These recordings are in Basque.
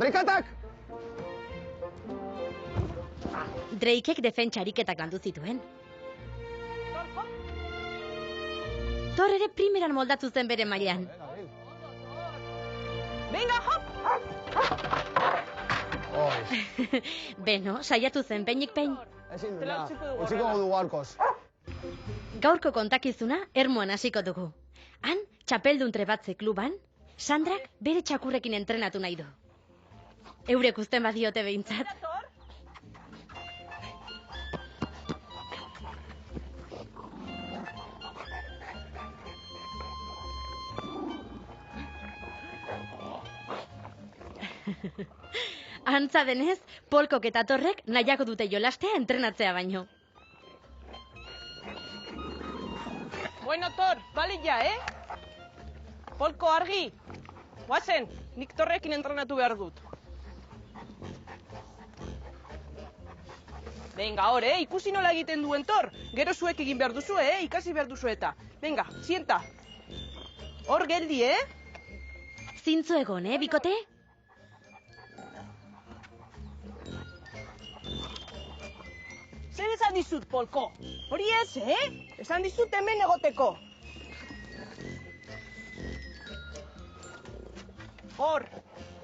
Drake-atak! Drakek defentsa ariketak landu zituen. Thor ere primeran moldatu zen bere mailan. Venga, hop! Beno, saiatu zen peinik pein. Ezin dira, utziko dugu arkoz. Gaurko kontakizuna Ermuan hasiko dugu. Han, txapeldun trebatze kluban, Sandrak bere txakurrekin entrenatu nahi du. Eurek uzten badiote behintzat. Antza denez, Polkok eta Thorrek nahiako dute jolastea entrenatzea baino. Bueno, Thor, bale ja, Polko argi. Guazen, nik Thorrekin entrenatu behar dut. Venga, hor, ikusi nola egiten duen Thor. Gero zuek egin behar duzu, ikasi behar duzu eta. Venga, sienta. Hor geldi, Zintzo egon, bikote? Zer esan dizut, Polko? Hori ez, Esan dizut hemen egoteko. Hor.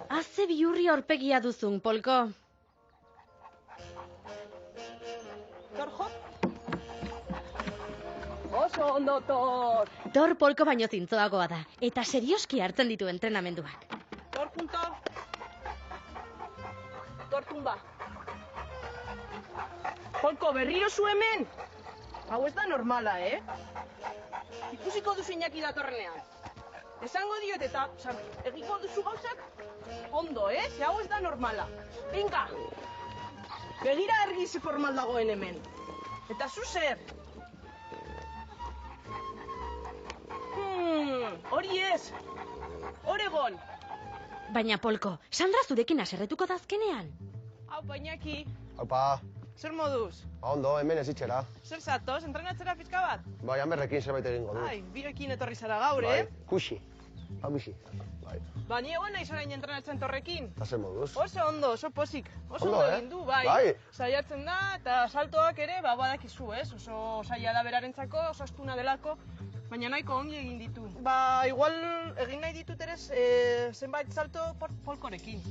Haze bihurri aurpegia duzun, Polko. Thor, hop. Oso ondo, Thor. Thor Polko baino zintzoagoa da, eta serioski hartzen ditu entrenamenduak. Thor junto. Thor tumba. Polko, berriro zu hemen? Hau ez da normala, Ikusiko duzu Iñaki datorrenean. Esango diot eta egiko duzu gauzak ondo, Ze hau ez da normala. Venga! Begira argi ze formal dagoen hemen. Eta zu zer? Hori ez. Oregon. Baina, Polko, Sandra zurekin haserretuko da azkenean. Haupa, Iñaki. Haupa. Zer moduz? Ondo, hemen ez itxera. Zer zatoz, entrenatzera pizka bat? Bai, Amerrekin zerbait egingo du. Ai, birekin etorri zara gaur, Kuxi. Pamuxi. Bai. Ba, ni egon naiz orain entrenatzen Thorrekin. Eta zer moduz? Oso ondo, oso pozik. Oso Ondo, egin du, bai. Saiatzen da, eta saltoak ere, badakizu, Oso saia da berarentzako, oso astuna delako, baina nahiko ongi egin ditu. Ba, igual egin nahi ditut ere zenbait salto Polkorekin.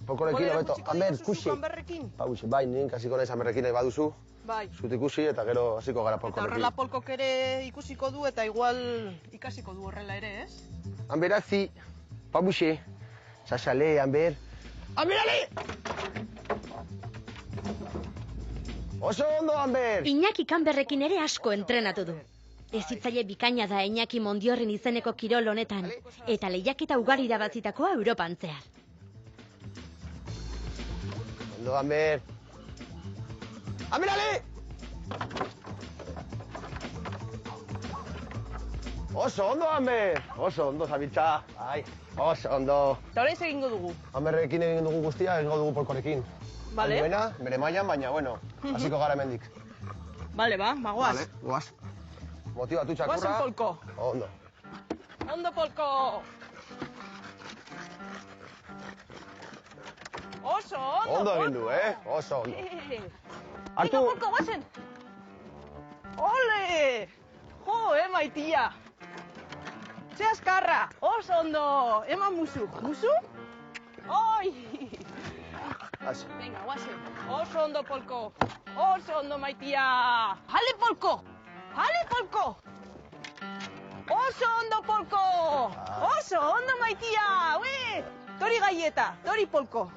Polkorekin hobeto. Amer, kuxi. Amerrekin? Pamuxi, bai, nien kasiko naiz Amerrekin nahi baduzu. Bai. Zut ikusi eta gero hasiko gara Polkorekin. Eta horrela Polkok ere ikusiko du eta igual ikasiko du horrela ere, ez? Amberazi, Pamuxi, sasale, Amber. Amberale! Oso ondo, Amber! Iñaki Kanberrekin ere asko entrenatu du. Ezitzaile bikaina da Iñaki Mondiorren izeneko kirol honetan, eta lehiaketa ugari irabatzitakoa Europan zehar. Ondo, Amber! Amberale! Oso ondo, Amber! Oso ondo, Zabitza. Ai, oso ondo. Eta horreiz egingo dugu. Amerrekin egin dugu guztia, egingo dugu Polkorekin. Bale. Duena, bere mailan, baina, bueno, hasiko gara hemendik. Bale, ba, goaz. Bale, goaz. Motibatu txakurra. Goazen, Polko. Ondo. Ondo, Polko. Oso ondo, Ondo egin du, Oso ondo. Venga, Polko, goazen. Ole! Jo, maitia. Ze azkarra. Oso ondo. Eman musu. Musu? Oi! Venga, goazen. Oso ondo, Polko. Oso ondo, maitia. Hale, Polko! Hale, Polko! Oso ondo, Polko! Oso ondo, maitia! Ue! Tori gaieta, tori Polko.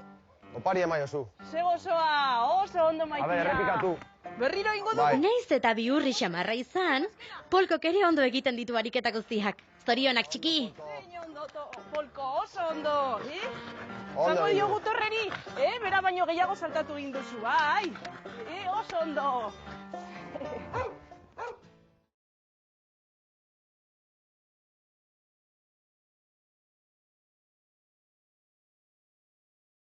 Opari emaiozu. Ze gozoa, oso ondo, maitia. A ber, errepikatu. Berriro ingo du? Bai. Naiz eta bihurri xamarra izan, Polkok ere ondo egiten ditu ariketa guztiak. Zorionak txiki! Zein ondo, Polko, oso ondo, Ondo Zango egin du. diogu Thorreri, bera baino gehiago saltatu egin duzu, bai. Oso ondo.